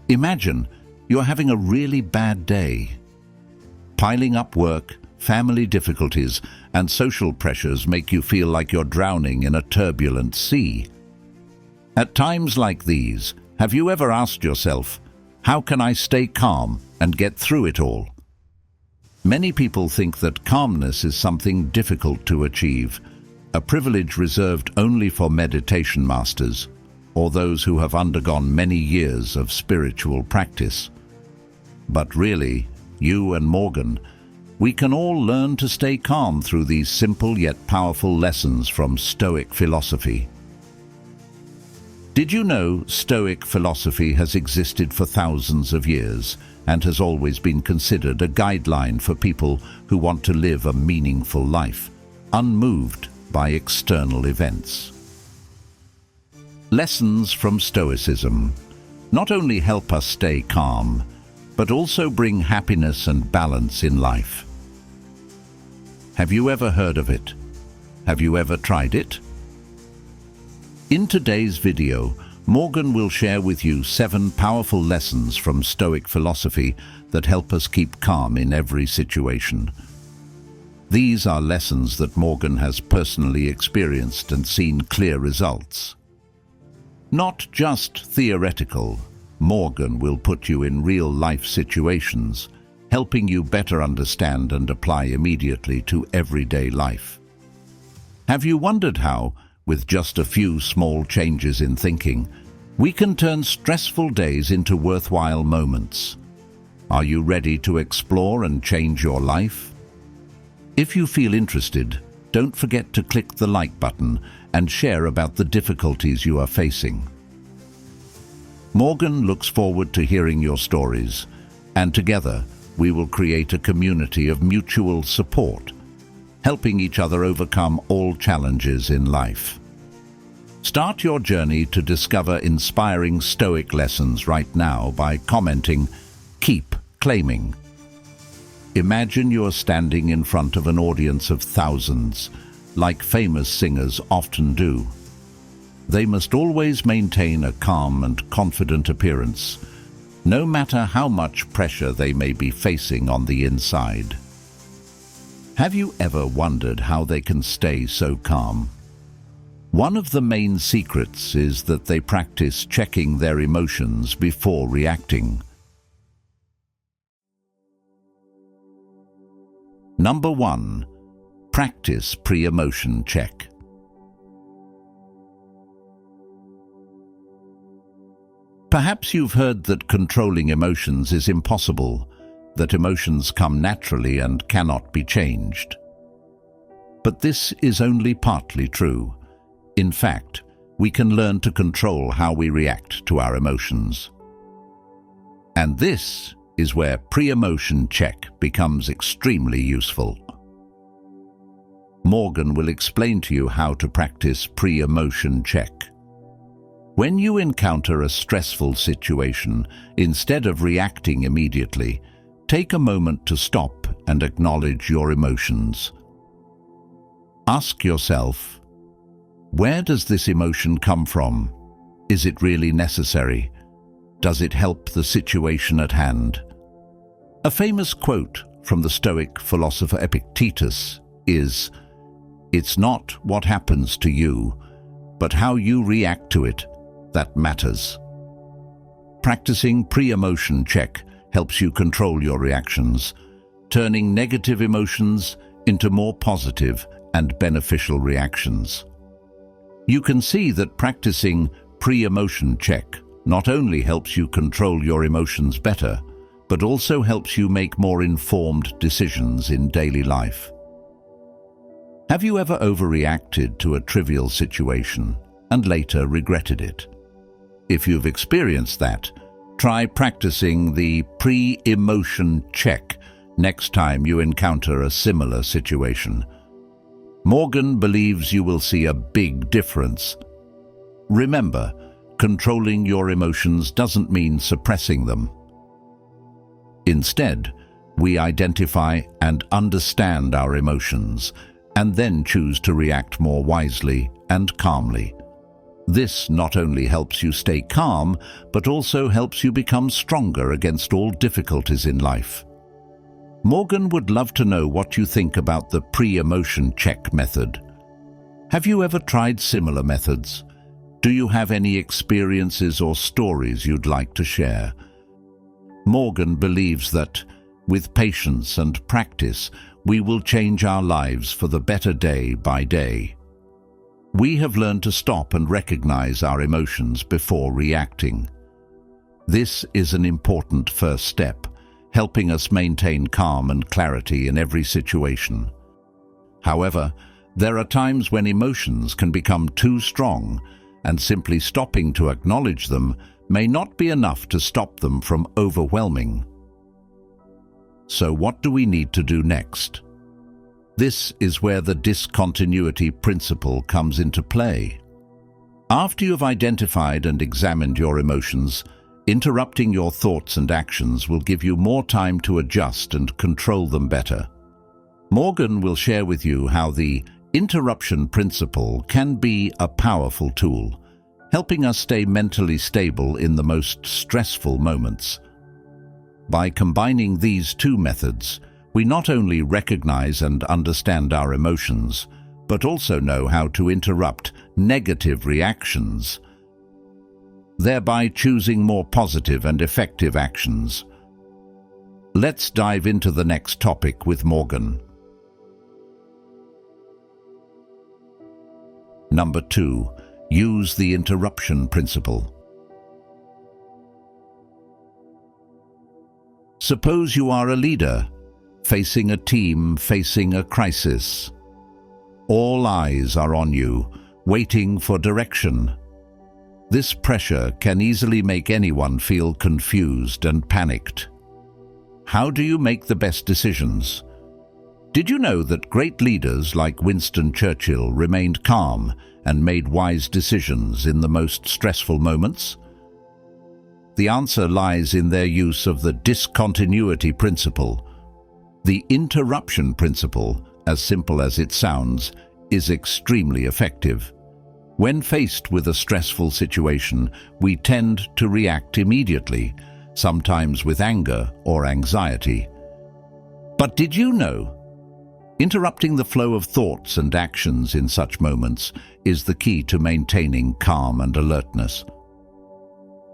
Imagine you're having a really bad day. Piling up work, family difficulties, and social pressures make you feel like you're drowning in a turbulent sea. At times like these, have you ever asked yourself, how can I stay calm and get through it all? Many people think that calmness is something difficult to achieve, a privilege reserved only for meditation masters or those who have undergone many years of spiritual practice. But really, you and Morgan, we can all learn to stay calm through these simple yet powerful lessons from Stoic philosophy. Did you know Stoic philosophy has existed for thousands of years and has always been considered a guideline for people who want to live a meaningful life, unmoved by external events? Lessons from Stoicism not only help us stay calm, but also bring happiness and balance in life. Have you ever heard of it? Have you ever tried it? In today's video, Morgan will share with you 7 powerful lessons from Stoic philosophy that help us keep calm in every situation. These are lessons that Morgan has personally experienced and seen clear results. Not just theoretical, Morgan will put you in real-life situations, helping you better understand and apply immediately to everyday life. Have you wondered how, with just a few small changes in thinking, we can turn stressful days into worthwhile moments? Are you ready to explore and change your life? If you feel interested, don't forget to click the like button and share about the difficulties you are facing. Morgan looks forward to hearing your stories, and together we will create a community of mutual support, helping each other overcome all challenges in life. Start your journey to discover inspiring Stoic lessons right now by commenting, "Keep claiming." Imagine you're standing in front of an audience of thousands, like famous singers often do. They must always maintain a calm and confident appearance, no matter how much pressure they may be facing on the inside. Have you ever wondered how they can stay so calm? One of the main secrets is that they practice checking their emotions before reacting. Number 1. Practice pre-emotion check. Perhaps you've heard that controlling emotions is impossible, that emotions come naturally and cannot be changed. But this is only partly true. In fact, we can learn to control how we react to our emotions. And this is where pre-emotion check becomes extremely useful. Morgan will explain to you how to practice pre-emotion check. When you encounter a stressful situation, instead of reacting immediately, take a moment to stop and acknowledge your emotions. Ask yourself, where does this emotion come from? Is it really necessary? Does it help the situation at hand? A famous quote from the Stoic philosopher Epictetus is, "It's not what happens to you, but how you react to it that matters." Practicing pre-emotion check helps you control your reactions, turning negative emotions into more positive and beneficial reactions. You can see that practicing pre-emotion check not only helps you control your emotions better, but also helps you make more informed decisions in daily life. Have you ever overreacted to a trivial situation and later regretted it? If you've experienced that, try practicing the pre-emotion check next time you encounter a similar situation. Morgan believes you will see a big difference. Remember, controlling your emotions doesn't mean suppressing them. Instead, we identify and understand our emotions and then choose to react more wisely and calmly. This not only helps you stay calm, but also helps you become stronger against all difficulties in life. Morgan would love to know what you think about the pre-emotion check method. Have you ever tried similar methods? Do you have any experiences or stories you'd like to share? Morgan believes that, with patience and practice, we will change our lives for the better day by day. We have learned to stop and recognize our emotions before reacting. This is an important first step, helping us maintain calm and clarity in every situation. However, there are times when emotions can become too strong, and simply stopping to acknowledge them may not be enough to stop them from overwhelming. So what do we need to do next? This is where the discontinuity principle comes into play. After you've identified and examined your emotions, interrupting your thoughts and actions will give you more time to adjust and control them better. Morgan will share with you how the interruption principle can be a powerful tool, helping us stay mentally stable in the most stressful moments. By combining these two methods, we not only recognize and understand our emotions, but also know how to interrupt negative reactions, thereby choosing more positive and effective actions. Let's dive into the next topic with Morgan. Number 2. Use the interruption principle. Suppose you are a leader, facing a team, facing a crisis. All eyes are on you, waiting for direction. This pressure can easily make anyone feel confused and panicked. How do you make the best decisions? Did you know that great leaders like Winston Churchill remained calm and made wise decisions in the most stressful moments? The answer lies in their use of the discontinuity principle. The interruption principle, as simple as it sounds, is extremely effective. When faced with a stressful situation, we tend to react immediately, sometimes with anger or anxiety. But did you know? Interrupting the flow of thoughts and actions in such moments is the key to maintaining calm and alertness.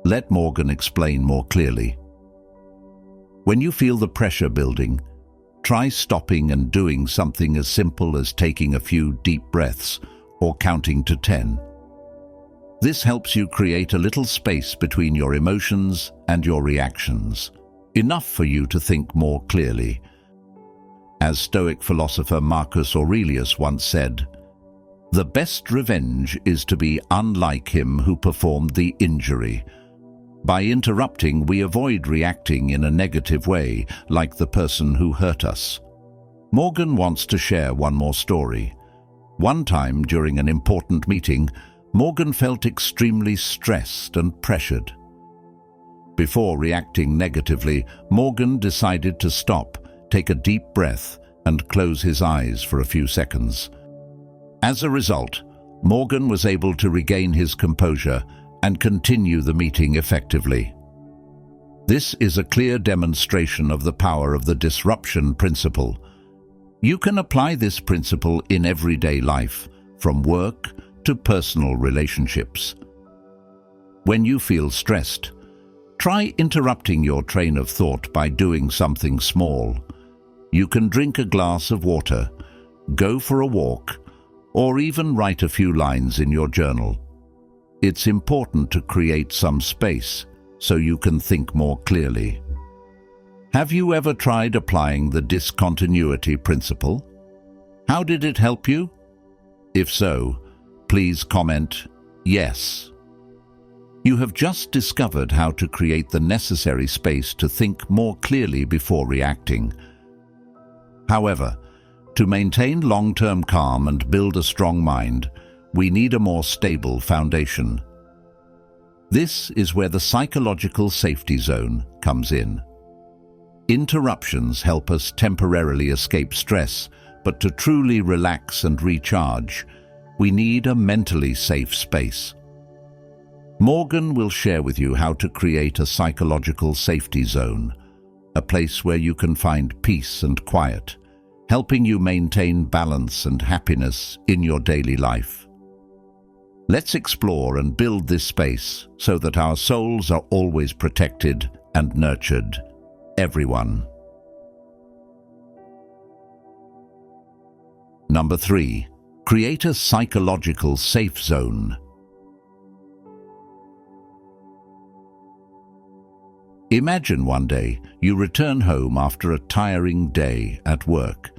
Let Morgan explain more clearly. When you feel the pressure building, try stopping and doing something as simple as taking a few deep breaths or counting to 10. This helps you create a little space between your emotions and your reactions, enough for you to think more clearly. As Stoic philosopher Marcus Aurelius once said, "The best revenge is to be unlike him who performed the injury." By interrupting, we avoid reacting in a negative way, like the person who hurt us. Morgan wants to share one more story. One time during an important meeting, Morgan felt extremely stressed and pressured. Before reacting negatively, Morgan decided to stop, take a deep breath, and close his eyes for a few seconds. As a result, Morgan was able to regain his composure and continue the meeting effectively. This is a clear demonstration of the power of the disruption principle. You can apply this principle in everyday life, from work to personal relationships. When you feel stressed, try interrupting your train of thought by doing something small. You can drink a glass of water, go for a walk, or even write a few lines in your journal. It's important to create some space so you can think more clearly. Have you ever tried applying the discontinuity principle? How did it help you? If so, please comment yes. You have just discovered how to create the necessary space to think more clearly before reacting. However, to maintain long-term calm and build a strong mind, we need a more stable foundation. This is where the psychological safety zone comes in. Interruptions help us temporarily escape stress, but to truly relax and recharge, we need a mentally safe space. Morgan will share with you how to create a psychological safety zone, a place where you can find peace and quiet, helping you maintain balance and happiness in your daily life. Let's explore and build this space so that our souls are always protected and nurtured. Everyone. Number 3. Create a psychological safe zone. Imagine one day you return home after a tiring day at work.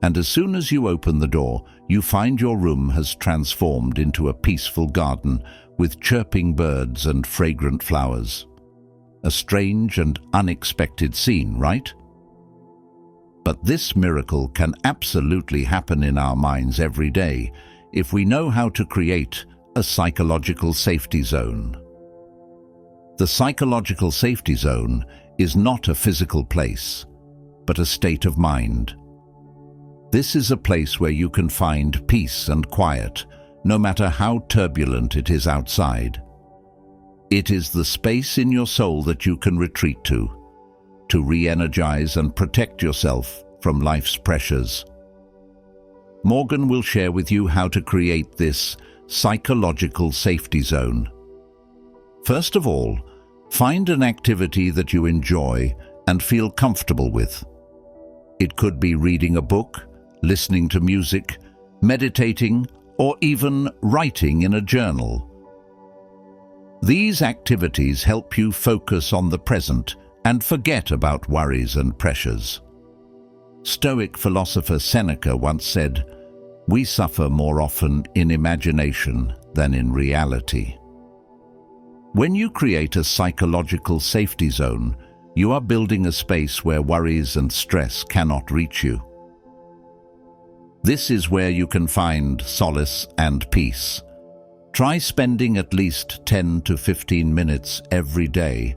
And as soon as you open the door, you find your room has transformed into a peaceful garden with chirping birds and fragrant flowers. A strange and unexpected scene, right? But this miracle can absolutely happen in our minds every day if we know how to create a psychological safety zone. The psychological safety zone is not a physical place, but a state of mind. This is a place where you can find peace and quiet, no matter how turbulent it is outside. It is the space in your soul that you can retreat to re-energize and protect yourself from life's pressures. Morgan will share with you how to create this psychological safety zone. First of all, find an activity that you enjoy and feel comfortable with. It could be reading a book, listening to music, meditating, or even writing in a journal. These activities help you focus on the present and forget about worries and pressures. Stoic philosopher Seneca once said, "We suffer more often in imagination than in reality." When you create a psychological safety zone, you are building a space where worries and stress cannot reach you. This is where you can find solace and peace. Try spending at least 10 to 15 minutes every day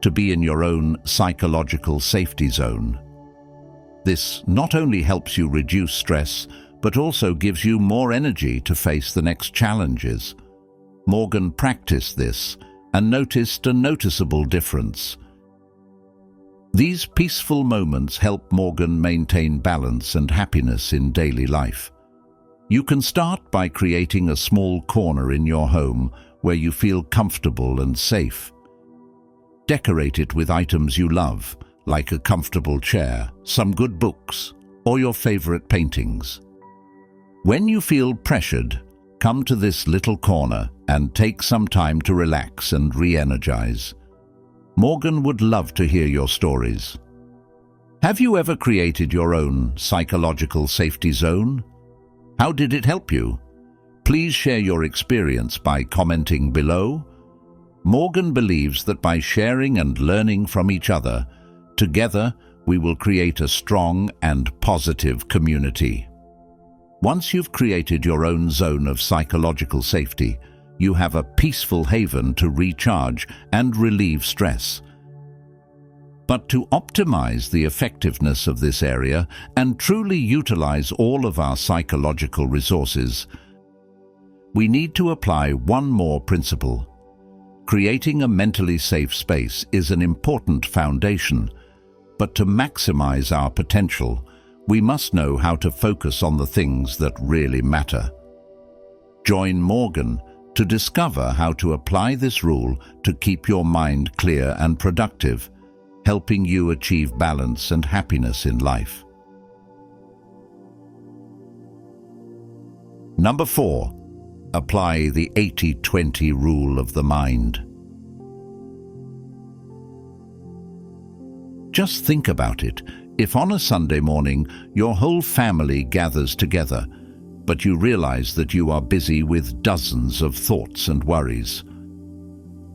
to be in your own psychological safety zone. This not only helps you reduce stress, but also gives you more energy to face the next challenges. Morgan practiced this and noticed a noticeable difference. These peaceful moments help Morgan maintain balance and happiness in daily life. You can start by creating a small corner in your home where you feel comfortable and safe. Decorate it with items you love, like a comfortable chair, some good books, or your favorite paintings. When you feel pressured, come to this little corner and take some time to relax and re-energize. Morgan would love to hear your stories. Have you ever created your own psychological safety zone? How did it help you? Please share your experience by commenting below. Morgan believes that by sharing and learning from each other, together we will create a strong and positive community. Once you've created your own zone of psychological safety, you have a peaceful haven to recharge and relieve stress. But to optimize the effectiveness of this area and truly utilize all of our psychological resources, we need to apply one more principle. Creating a mentally safe space is an important foundation, but to maximize our potential, we must know how to focus on the things that really matter. Join Morgan to discover how to apply this rule to keep your mind clear and productive, helping you achieve balance and happiness in life. Number 4. Apply the 80-20 rule of the mind. Just think about it. If on a Sunday morning your whole family gathers together, but you realize that you are busy with dozens of thoughts and worries,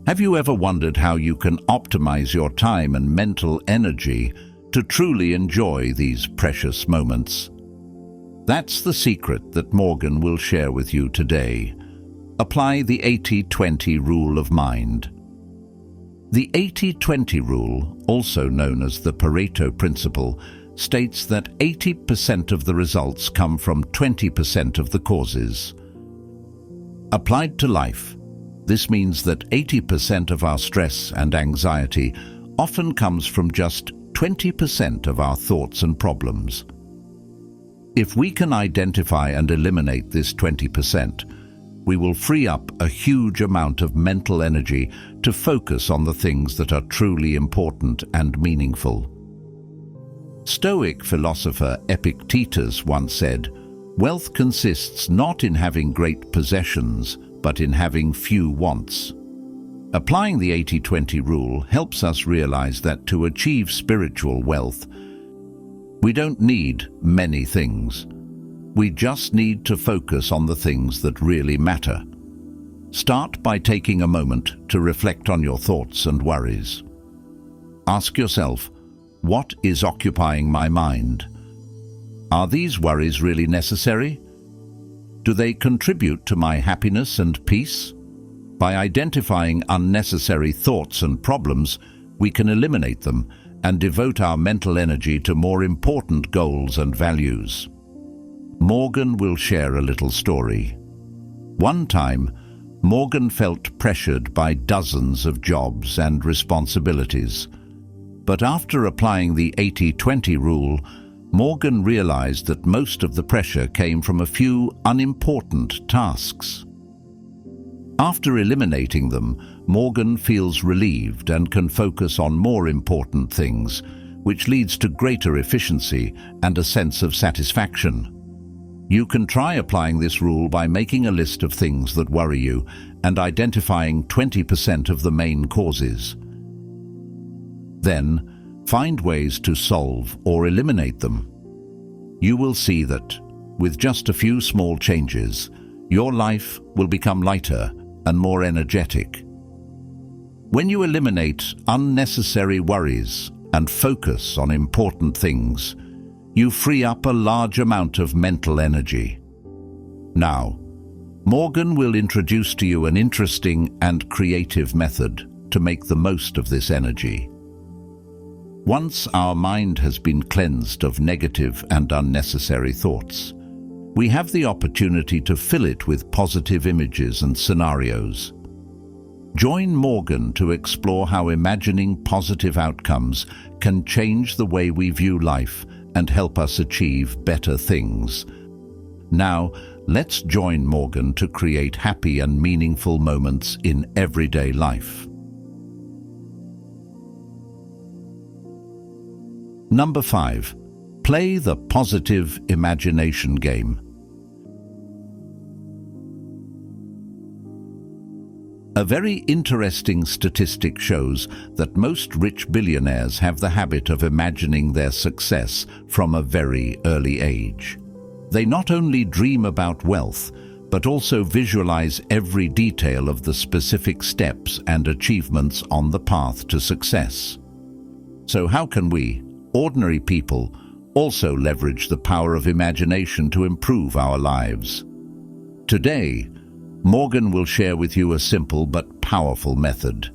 have you ever wondered how you can optimize your time and mental energy to truly enjoy these precious moments? That's the secret that Morgan will share with you today. Apply the 80-20 rule of mind. The 80-20 rule, also known as the Pareto principle, states that 80% of the results come from 20% of the causes. Applied to life, This means that 80% of our stress and anxiety often comes from just 20% of our thoughts and problems. If we can identify and eliminate this 20%, we will free up a huge amount of mental energy to focus on the things that are truly important and meaningful. Stoic philosopher Epictetus once said, "Wealth consists not in having great possessions, but in having few wants." Applying the 80-20 rule helps us realize that to achieve spiritual wealth, we don't need many things. We just need to focus on the things that really matter. Start by taking a moment to reflect on your thoughts and worries. Ask yourself, what is occupying my mind? Are these worries really necessary? Do they contribute to my happiness and peace? By identifying unnecessary thoughts and problems, we can eliminate them and devote our mental energy to more important goals and values. Morgan will share a little story. One time, Morgan felt pressured by dozens of jobs and responsibilities. But after applying the 80-20 rule, Morgan realized that most of the pressure came from a few unimportant tasks. After eliminating them, Morgan feels relieved and can focus on more important things, which leads to greater efficiency and a sense of satisfaction. You can try applying this rule by making a list of things that worry you and identifying 20% of the main causes. Then, find ways to solve or eliminate them. You will see that, with just a few small changes, your life will become lighter and more energetic. When you eliminate unnecessary worries and focus on important things, you free up a large amount of mental energy. Now, Morgan will introduce to you an interesting and creative method to make the most of this energy. Once our mind has been cleansed of negative and unnecessary thoughts, we have the opportunity to fill it with positive images and scenarios. Join Morgan to explore how imagining positive outcomes can change the way we view life and help us achieve better things. Now, let's join Morgan to create happy and meaningful moments in everyday life. Number 5. Play the positive imagination game. A very interesting statistic shows that most rich billionaires have the habit of imagining their success from a very early age. They not only dream about wealth, but also visualize every detail of the specific steps and achievements on the path to success. So how can we, ordinary people, also leverage the power of imagination to improve our lives? Today, Morgan will share with you a simple but powerful method.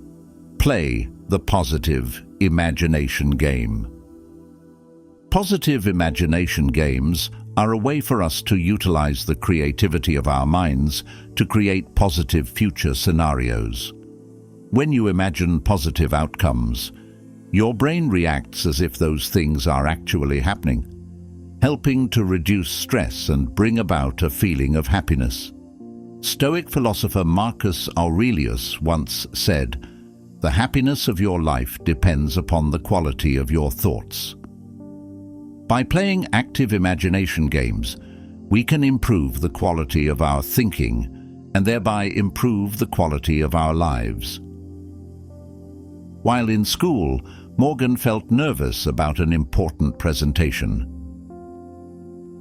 Play the positive imagination game. Positive imagination games are a way for us to utilize the creativity of our minds to create positive future scenarios. When you imagine positive outcomes, your brain reacts as if those things are actually happening, helping to reduce stress and bring about a feeling of happiness. Stoic philosopher Marcus Aurelius once said, "The happiness of your life depends upon the quality of your thoughts." By playing active imagination games, we can improve the quality of our thinking and thereby improve the quality of our lives. While in school, Morgan felt nervous about an important presentation.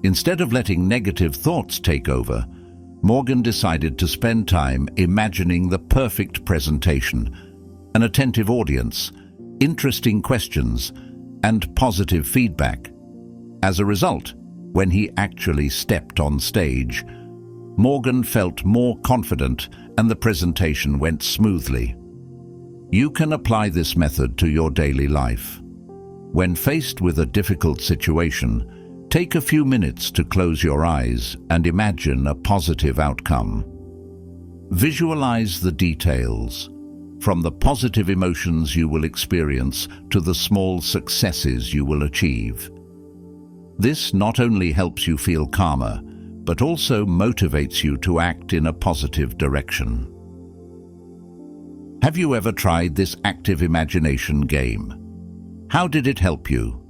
Instead of letting negative thoughts take over, Morgan decided to spend time imagining the perfect presentation, an attentive audience, interesting questions, and positive feedback. As a result, when he actually stepped on stage, Morgan felt more confident and the presentation went smoothly. You can apply this method to your daily life. When faced with a difficult situation, take a few minutes to close your eyes and imagine a positive outcome. Visualize the details, from the positive emotions you will experience to the small successes you will achieve. This not only helps you feel calmer, but also motivates you to act in a positive direction. Have you ever tried this active imagination game? How did it help you?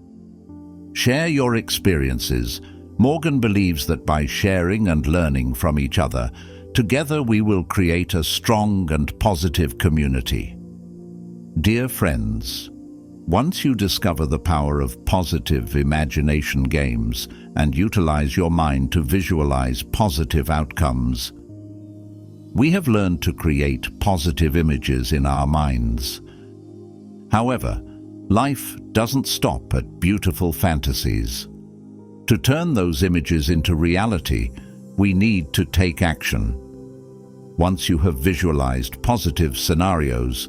Share your experiences. Morgan believes that by sharing and learning from each other, together we will create a strong and positive community. Dear friends, once you discover the power of positive imagination games and utilize your mind to visualize positive outcomes, we have learned to create positive images in our minds. However, life doesn't stop at beautiful fantasies. To turn those images into reality, we need to take action. Once you have visualized positive scenarios,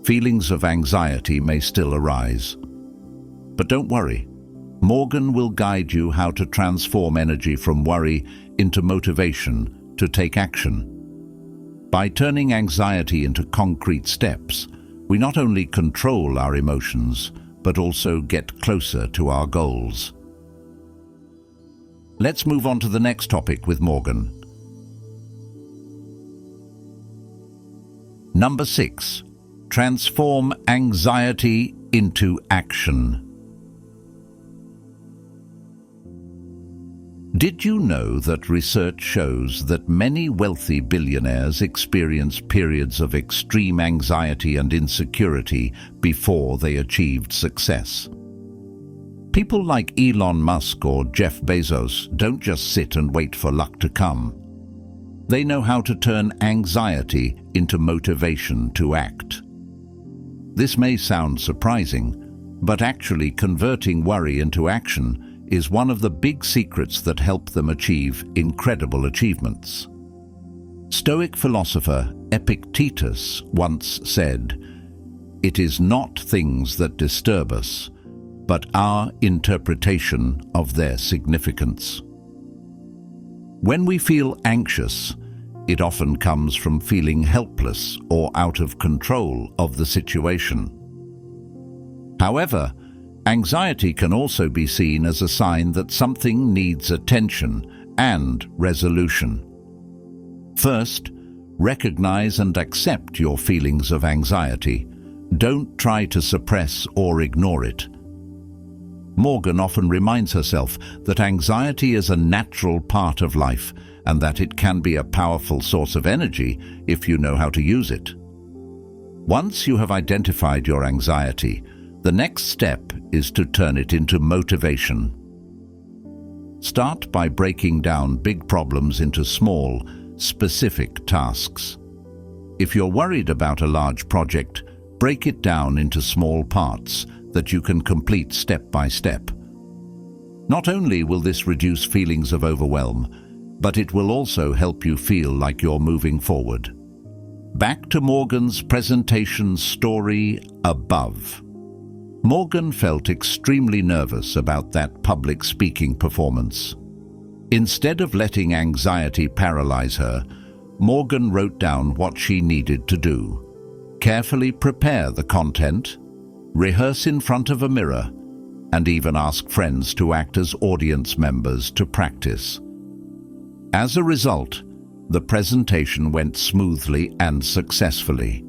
feelings of anxiety may still arise. But don't worry, Morgan will guide you how to transform energy from worry into motivation to take action. By turning anxiety into concrete steps, we not only control our emotions, but also get closer to our goals. Let's move on to the next topic with Morgan. Number 6. Transform anxiety into action. Did you know that research shows that many wealthy billionaires experience periods of extreme anxiety and insecurity before they achieved success? People like Elon Musk or Jeff Bezos don't just sit and wait for luck to come. They know how to turn anxiety into motivation to act. This may sound surprising, but actually converting worry into action is one of the big secrets that help them achieve incredible achievements. Stoic philosopher Epictetus once said, "It is not things that disturb us, but our interpretation of their significance." When we feel anxious, it often comes from feeling helpless or out of control of the situation. However, anxiety can also be seen as a sign that something needs attention and resolution. First, recognize and accept your feelings of anxiety. Don't try to suppress or ignore it. Morgan often reminds herself that anxiety is a natural part of life and that it can be a powerful source of energy if you know how to use it. Once you have identified your anxiety, the next step is to turn it into motivation. Start by breaking down big problems into small, specific tasks. If you're worried about a large project, break it down into small parts that you can complete step by step. Not only will this reduce feelings of overwhelm, but it will also help you feel like you're moving forward. Back to Morgan's presentation story above. Morgan felt extremely nervous about that public speaking performance. Instead of letting anxiety paralyze her, Morgan wrote down what she needed to do. Carefully prepare the content, rehearse in front of a mirror, and even ask friends to act as audience members to practice. As a result, the presentation went smoothly and successfully.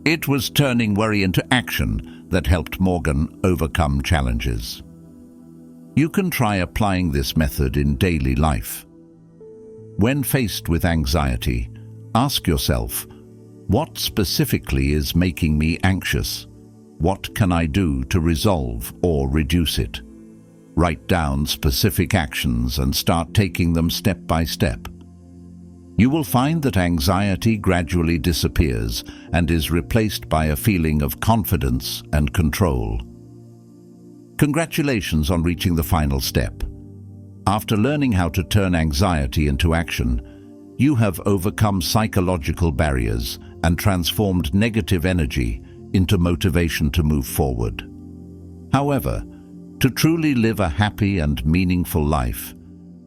It was turning worry into action that helped Morgan overcome challenges. You can try applying this method in daily life. When faced with anxiety, ask yourself, what specifically is making me anxious? What can I do to resolve or reduce it? Write down specific actions and start taking them step by step. You will find that anxiety gradually disappears and is replaced by a feeling of confidence and control. Congratulations on reaching the final step. After learning how to turn anxiety into action, you have overcome psychological barriers and transformed negative energy into motivation to move forward. However, to truly live a happy and meaningful life,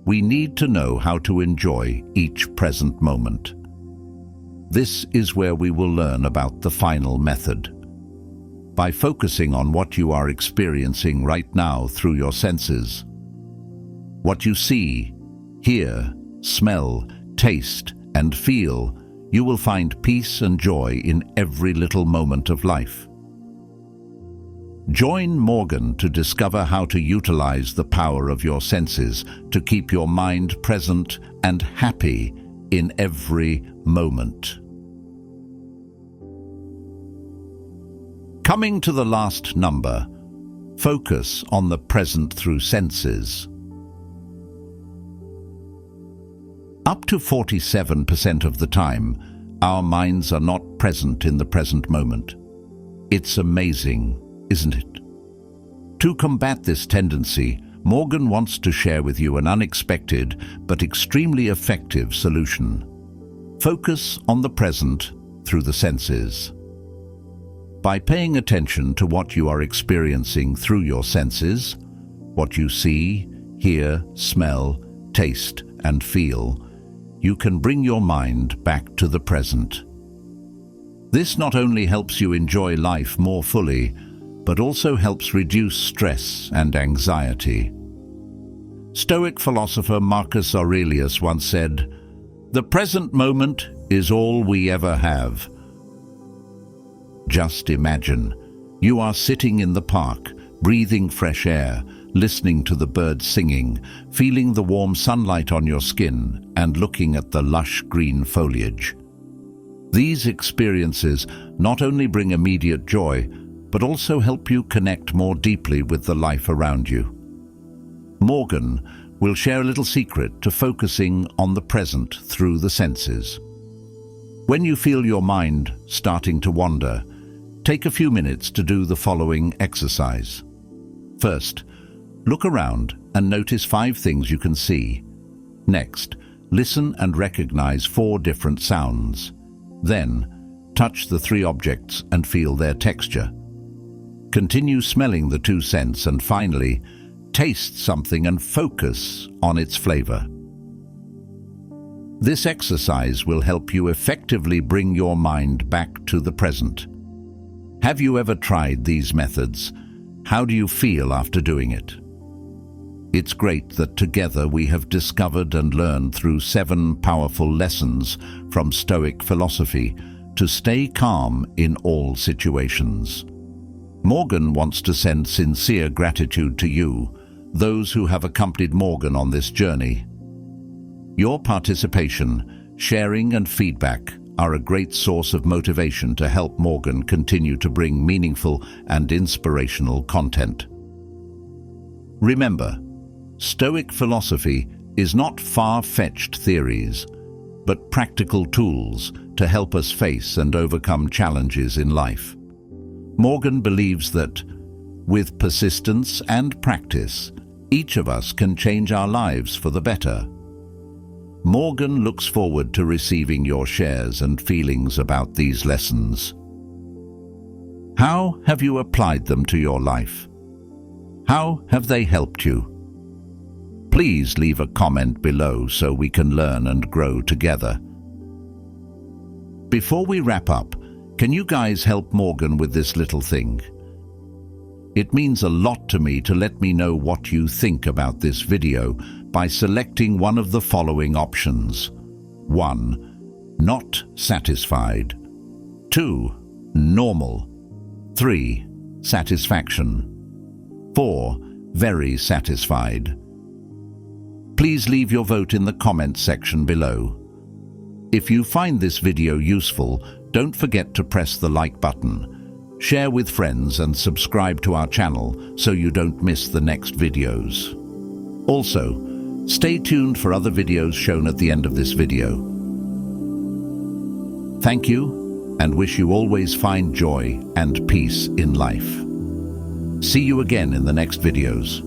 we need to know how to enjoy each present moment. This is where we will learn about the final method. By focusing on what you are experiencing right now through your senses, what you see, hear, smell, taste, and feel, you will find peace and joy in every little moment of life. Join Morgan to discover how to utilize the power of your senses to keep your mind present and happy in every moment. Coming to the last number, focus on the present through senses. Up to 47% of the time, our minds are not present in the present moment. It's amazing, isn't it? To combat this tendency, Morgan wants to share with you an unexpected but extremely effective solution. Focus on the present through the senses. By paying attention to what you are experiencing through your senses, what you see, hear, smell, taste, and feel, you can bring your mind back to the present. This not only helps you enjoy life more fully, but also helps reduce stress and anxiety. Stoic philosopher Marcus Aurelius once said, "The present moment is all we ever have." Just imagine, you are sitting in the park, breathing fresh air, listening to the birds singing, feeling the warm sunlight on your skin, and looking at the lush green foliage. These experiences not only bring immediate joy, but also help you connect more deeply with the life around you. Morgan will share a little secret to focusing on the present through the senses. When you feel your mind starting to wander, take a few minutes to do the following exercise. First, look around and notice 5 things you can see. Next, listen and recognize 4 different sounds. Then, touch the 3 objects and feel their texture. Continue smelling the 2 scents, and finally, taste something and focus on its flavor. This exercise will help you effectively bring your mind back to the present. Have you ever tried these methods? How do you feel after doing it? It's great that together we have discovered and learned through 7 powerful lessons from Stoic philosophy to stay calm in all situations. Morgan wants to send sincere gratitude to you, those who have accompanied Morgan on this journey. Your participation, sharing and feedback are a great source of motivation to help Morgan continue to bring meaningful and inspirational content. Remember, Stoic philosophy is not far-fetched theories, but practical tools to help us face and overcome challenges in life. Morgan believes that, with persistence and practice, each of us can change our lives for the better. Morgan looks forward to receiving your shares and feelings about these lessons. How have you applied them to your life? How have they helped you? Please leave a comment below so we can learn and grow together. Before we wrap up, can you guys help Morgan with this little thing? It means a lot to me to let me know what you think about this video by selecting one of the following options. 1. Not satisfied. 2. Normal. 3. Satisfaction. 4. Very satisfied. Please leave your vote in the comments section below. If you find this video useful, don't forget to press the like button. Share with friends and subscribe to our channel so you don't miss the next videos. Also, stay tuned for other videos shown at the end of this video. Thank you, and wish you always find joy and peace in life. See you again in the next videos.